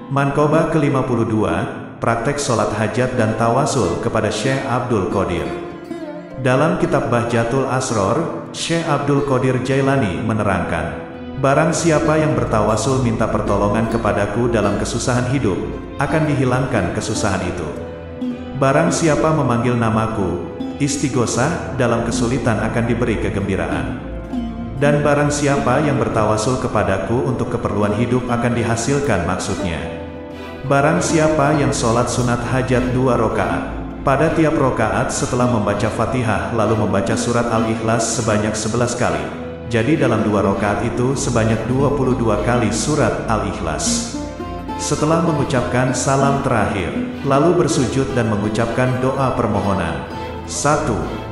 Manqobah ke-52, praktek sholat hajat dan tawasul kepada Syekh Abdul Qadir. Dalam kitab Bahjatul Asror, Syekh Abdul Qadir Jailani menerangkan, barang siapa yang bertawasul minta pertolongan kepadaku dalam kesusahan hidup, akan dihilangkan kesusahan itu. Barang siapa memanggil namaku, istighosah, dalam kesulitan akan diberi kegembiraan. Dan barang siapa yang bertawasul kepadaku untuk keperluan hidup akan dihasilkan maksudnya. Barang siapa yang sholat sunat hajat 2 rakaat, pada tiap rakaat setelah membaca Fatihah lalu membaca surat Al-Ikhlas sebanyak 11 kali. Jadi dalam 2 rakaat itu sebanyak 22 kali surat Al-Ikhlas. Setelah mengucapkan salam terakhir, lalu bersujud dan mengucapkan doa permohonan. 1.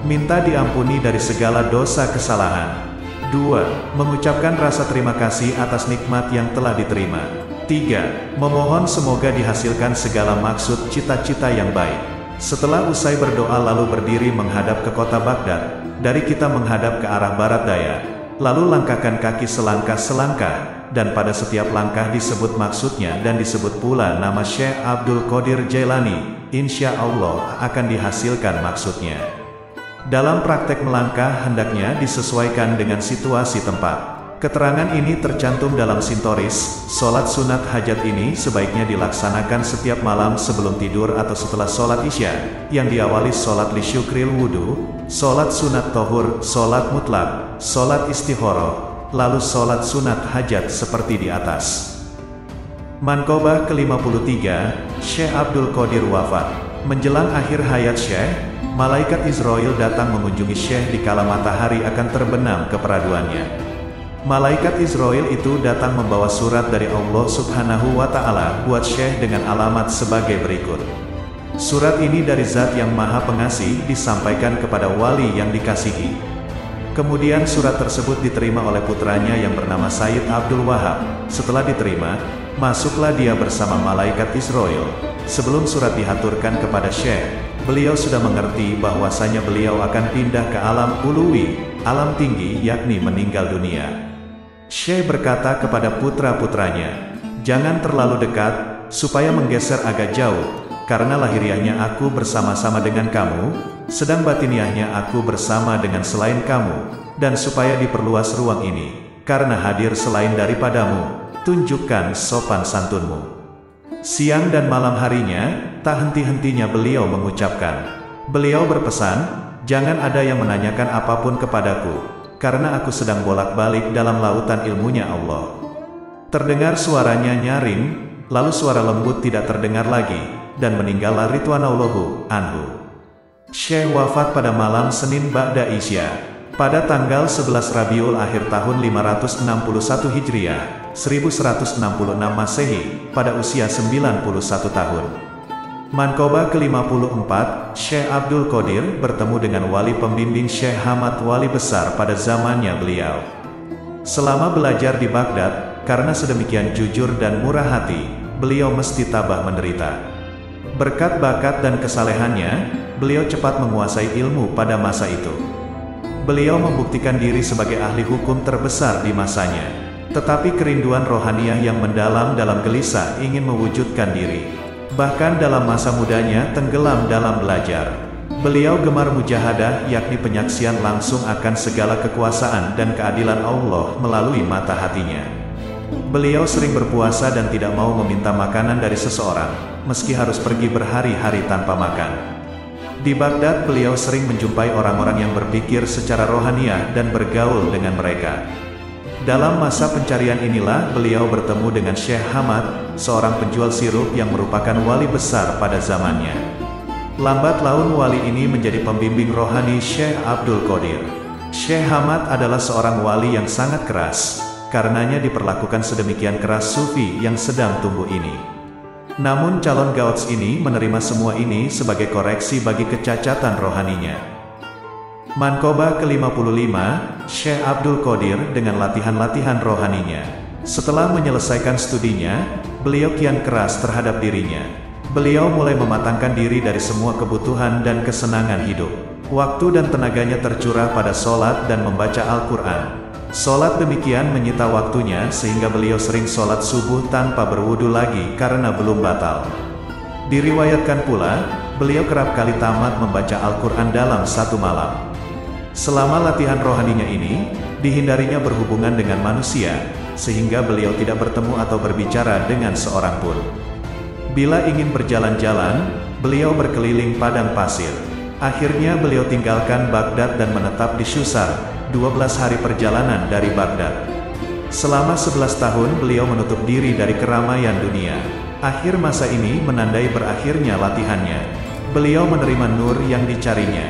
Minta diampuni dari segala dosa kesalahan. 2. Mengucapkan rasa terima kasih atas nikmat yang telah diterima. 3. Memohon semoga dihasilkan segala maksud cita-cita yang baik. Setelah usai berdoa lalu berdiri menghadap ke kota Baghdad, dari kita menghadap ke arah barat daya, lalu langkahkan kaki selangkah-selangkah, dan pada setiap langkah disebut maksudnya dan disebut pula nama Syekh Abdul Qadir Jailani, insya Allah akan dihasilkan maksudnya. Dalam praktek melangkah hendaknya disesuaikan dengan situasi tempat. Keterangan ini tercantum dalam Sintoris. Sholat sunat hajat ini sebaiknya dilaksanakan setiap malam sebelum tidur atau setelah sholat isya, yang diawali sholat lisyukril wudu, sholat sunat tohur, sholat mutlak, sholat istihoroh, lalu sholat sunat hajat seperti di atas. Manqobah ke-53, Syekh Abdul Qadir wafat. Menjelang akhir hayat Syekh, malaikat Israel datang mengunjungi Syekh di kala matahari akan terbenam keperaduannya. Malaikat Israel itu datang membawa surat dari Allah Subhanahu wa Ta'ala buat Syekh dengan alamat sebagai berikut. Surat ini dari Zat yang Maha Pengasih disampaikan kepada wali yang dikasihi. Kemudian surat tersebut diterima oleh putranya yang bernama Sayyid Abdul Wahab. Setelah diterima, masuklah dia bersama malaikat Israel. Sebelum surat dihaturkan kepada Syekh, beliau sudah mengerti bahwasanya beliau akan pindah ke alam uluwi, alam tinggi, yakni meninggal dunia. Syekh berkata kepada putra-putranya, jangan terlalu dekat, supaya menggeser agak jauh, karena lahiriahnya aku bersama-sama dengan kamu, sedang batiniahnya aku bersama dengan selain kamu, dan supaya diperluas ruang ini, karena hadir selain daripadamu, tunjukkan sopan santunmu. Siang dan malam harinya, tak henti-hentinya beliau mengucapkan. Beliau berpesan, jangan ada yang menanyakan apapun kepadaku, karena aku sedang bolak-balik dalam lautan ilmunya Allah. Terdengar suaranya nyaring, lalu suara lembut tidak terdengar lagi, dan meninggallah Ridwanullahu anhu. Syekh wafat pada malam Senin Ba'da Isya, pada tanggal 11 Rabiul Akhir tahun 561 Hijriah, 1166 Masehi, pada usia 91 tahun. Manqobah ke-54, Syekh Abdul Qadir bertemu dengan wali pembimbing Syekh Hamad Wali Besar pada zamannya beliau. Selama belajar di Baghdad, karena sedemikian jujur dan murah hati, beliau mesti tabah menderita. Berkat bakat dan kesalehannya, beliau cepat menguasai ilmu pada masa itu. Beliau membuktikan diri sebagai ahli hukum terbesar di masanya. Tetapi kerinduan rohaniah yang mendalam dalam gelisah ingin mewujudkan diri. Bahkan dalam masa mudanya tenggelam dalam belajar. Beliau gemar mujahadah, yakni penyaksian langsung akan segala kekuasaan dan keadilan Allah melalui mata hatinya. Beliau sering berpuasa dan tidak mau meminta makanan dari seseorang, meski harus pergi berhari-hari tanpa makan. Di Baghdad beliau sering menjumpai orang-orang yang berpikir secara rohaniah dan bergaul dengan mereka. Dalam masa pencarian inilah beliau bertemu dengan Syekh Hamad, seorang penjual sirup yang merupakan wali besar pada zamannya. Lambat laun wali ini menjadi pembimbing rohani Syekh Abdul Qadir. Syekh Hamad adalah seorang wali yang sangat keras, karenanya diperlakukan sedemikian keras sufi yang sedang tumbuh ini. Namun calon gauts ini menerima semua ini sebagai koreksi bagi kecacatan rohaninya. Manqobah ke-55, Syekh Abdul Qadir dengan latihan-latihan rohaninya. Setelah menyelesaikan studinya, beliau kian keras terhadap dirinya. Beliau mulai mematangkan diri dari semua kebutuhan dan kesenangan hidup. Waktu dan tenaganya tercurah pada sholat dan membaca Al-Quran. Sholat demikian menyita waktunya sehingga beliau sering sholat subuh tanpa berwudu lagi karena belum batal. Diriwayatkan pula, beliau kerap kali tamat membaca Al-Quran dalam satu malam. Selama latihan rohaninya ini, dihindarinya berhubungan dengan manusia, sehingga beliau tidak bertemu atau berbicara dengan seorang pun. Bila ingin berjalan-jalan, beliau berkeliling padang pasir. Akhirnya beliau tinggalkan Baghdad dan menetap di Shusar, 12 hari perjalanan dari Baghdad. Selama 11 tahun beliau menutup diri dari keramaian dunia. Akhir masa ini menandai berakhirnya latihannya. Beliau menerima nur yang dicarinya.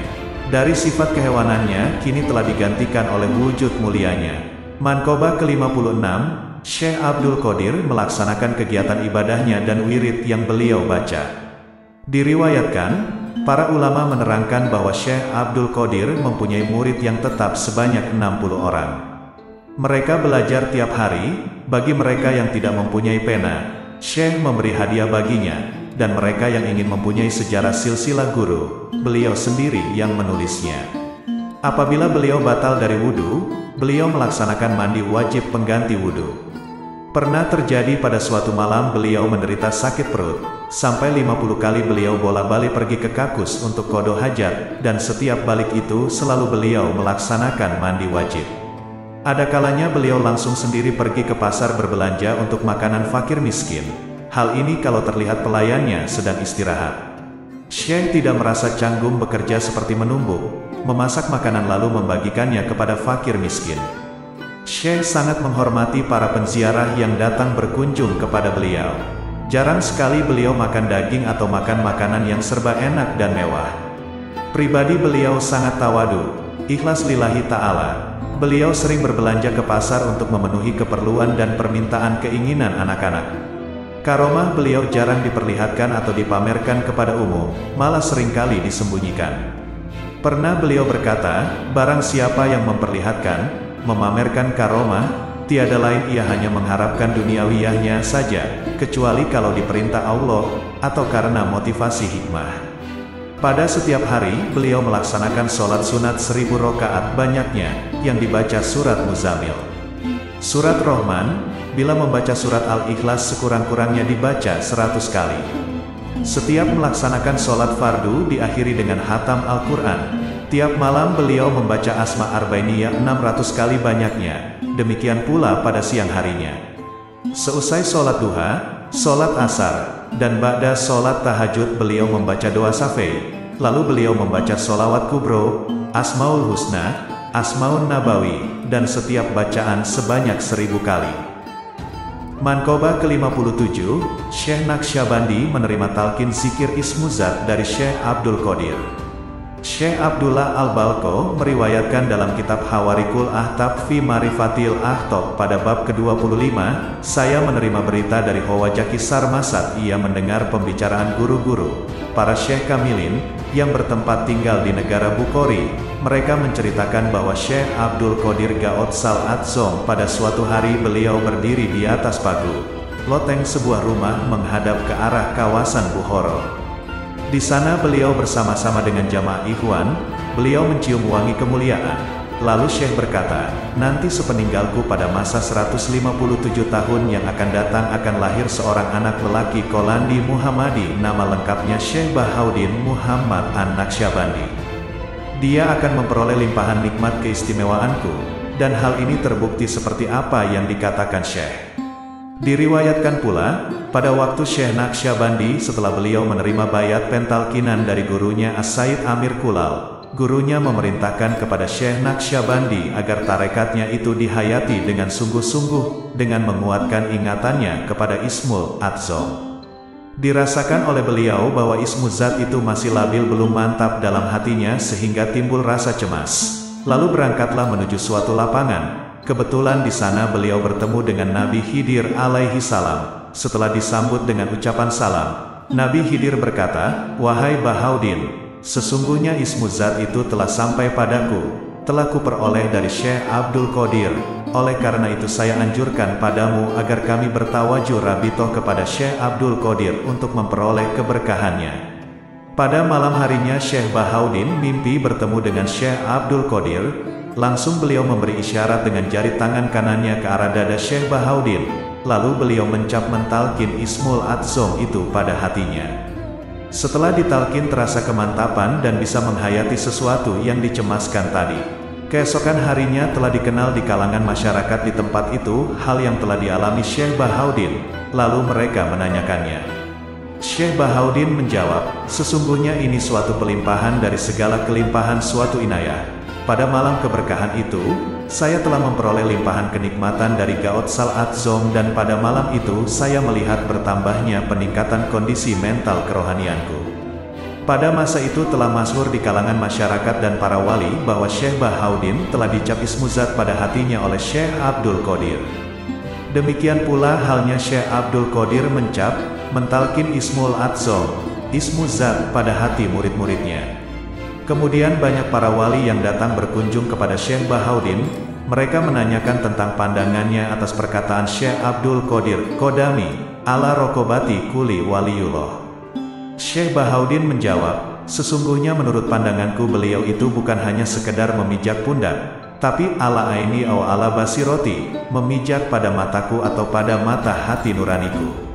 Dari sifat kehewanannya, kini telah digantikan oleh wujud mulianya. Manqobah ke-56, Syekh Abdul Qadir melaksanakan kegiatan ibadahnya dan wirid yang beliau baca. Diriwayatkan, para ulama menerangkan bahwa Syekh Abdul Qadir mempunyai murid yang tetap sebanyak 60 orang. Mereka belajar tiap hari. Bagi mereka yang tidak mempunyai pena, Syekh memberi hadiah baginya, dan mereka yang ingin mempunyai sejarah silsilah guru, beliau sendiri yang menulisnya. Apabila beliau batal dari wudhu, beliau melaksanakan mandi wajib pengganti wudhu. Pernah terjadi pada suatu malam beliau menderita sakit perut, sampai 50 kali beliau bolak-balik pergi ke kakus untuk qada hajat, dan setiap balik itu selalu beliau melaksanakan mandi wajib. Ada kalanya beliau langsung sendiri pergi ke pasar berbelanja untuk makanan fakir miskin. Hal ini kalau terlihat pelayannya sedang istirahat. Syekh tidak merasa canggung bekerja seperti menumbuk, memasak makanan lalu membagikannya kepada fakir miskin. Syekh sangat menghormati para penziarah yang datang berkunjung kepada beliau. Jarang sekali beliau makan daging atau makan makanan yang serba enak dan mewah. Pribadi beliau sangat tawadu, ikhlas lillahi ta'ala. Beliau sering berbelanja ke pasar untuk memenuhi keperluan dan permintaan keinginan anak-anak. Karomah beliau jarang diperlihatkan atau dipamerkan kepada umum, malah seringkali disembunyikan. Pernah beliau berkata, barang siapa yang memperlihatkan, memamerkan karomah, tiada lain ia hanya mengharapkan duniawiyahnya saja, kecuali kalau diperintah Allah, atau karena motivasi hikmah. Pada setiap hari, beliau melaksanakan sholat sunat 1000 rakaat banyaknya, yang dibaca surat Muzammil. Surat Rahman, bila membaca surat Al-Ikhlas sekurang-kurangnya dibaca 100 kali. Setiap melaksanakan sholat fardu diakhiri dengan khatam Al-Quran. Tiap malam beliau membaca Asma Arbainiyah 600 kali banyaknya, demikian pula pada siang harinya. Seusai sholat duha, sholat asar, dan ba'da sholat tahajud beliau membaca doa syafi'i, lalu beliau membaca sholawat kubro, Asmaul Husna, Asmaun Nabawi, dan setiap bacaan sebanyak 1000 kali. Manqobah ke-57, Syekh Naqsyabandi menerima talqin zikir Ismuzat dari Syekh Abdul Qadir. Syekh Abdullah Al-Balko meriwayatkan dalam kitab Hawarikul Ahtab fi Marifatil Ahtab pada bab ke-25, saya menerima berita dari Khawajaki Sarmasat, ia mendengar pembicaraan guru-guru, para Syekh Kamilin, yang bertempat tinggal di negara Bukhari. Mereka menceritakan bahwa Syekh Abdul Qadir Gaot Sal-Adzom pada suatu hari beliau berdiri di atas pagu loteng sebuah rumah menghadap ke arah kawasan Bukhara. Di sana beliau bersama-sama dengan jamaah ikhwan, beliau mencium wangi kemuliaan. Lalu Syekh berkata, nanti sepeninggalku pada masa 157 tahun yang akan datang akan lahir seorang anak lelaki Kolandi Muhammadi, nama lengkapnya Syekh Bahauddin Muhammad An-Naqsyabandi. Dia akan memperoleh limpahan nikmat keistimewaanku, dan hal ini terbukti seperti apa yang dikatakan Syekh. Diriwayatkan pula, pada waktu Syekh Naqsyabandi setelah beliau menerima bayat pentalkinan dari gurunya As-Said Amir Kulal, gurunya memerintahkan kepada Syekh Naqsyabandi agar tarekatnya itu dihayati dengan sungguh-sungguh, dengan menguatkan ingatannya kepada Ismul Adzom. Dirasakan oleh beliau bahwa Ismuzat itu masih labil, belum mantap dalam hatinya sehingga timbul rasa cemas. Lalu berangkatlah menuju suatu lapangan. Kebetulan di sana beliau bertemu dengan Nabi Khidir alaihi salam. Setelah disambut dengan ucapan salam, Nabi Khidir berkata, wahai Bahauddin, sesungguhnya Ismuzat itu telah sampai padaku, telah kuperoleh dari Syekh Abdul Qadir. Oleh karena itu saya anjurkan padamu agar kami bertawajuh rabitoh kepada Syekh Abdul Qadir untuk memperoleh keberkahannya. Pada malam harinya Syekh Bahauddin mimpi bertemu dengan Syekh Abdul Qadir. langsung beliau memberi isyarat dengan jari tangan kanannya ke arah dada Syekh Bahaudin, lalu beliau mencap mentalkin Ismul Adzom itu pada hatinya. Setelah ditalkin terasa kemantapan dan bisa menghayati sesuatu yang dicemaskan tadi. Keesokan harinya telah dikenal di kalangan masyarakat di tempat itu hal yang telah dialami Syekh Bahaudin, lalu mereka menanyakannya. Syekh Bahaudin menjawab, sesungguhnya ini suatu pelimpahan dari segala kelimpahan suatu inayah. Pada malam keberkahan itu, saya telah memperoleh limpahan kenikmatan dari Gaot Sal Adzom dan pada malam itu saya melihat bertambahnya peningkatan kondisi mental kerohanianku. Pada masa itu telah masyhur di kalangan masyarakat dan para wali bahwa Syekh Bahaudin telah dicap ismuzat pada hatinya oleh Syekh Abdul Qadir. Demikian pula halnya Syekh Abdul Qadir mencap, mentalkin Ismul Adzom, ismuzat pada hati murid-muridnya. Kemudian banyak para wali yang datang berkunjung kepada Syekh Bahaudin, mereka menanyakan tentang pandangannya atas perkataan Syekh Abdul Qadir Qodami, ala rokobati kuli waliullah. Syekh Bahaudin menjawab, sesungguhnya menurut pandanganku beliau itu bukan hanya sekedar memijak pundak, tapi ala aini atau ala basiroti, memijak pada mataku atau pada mata hati nuraniku.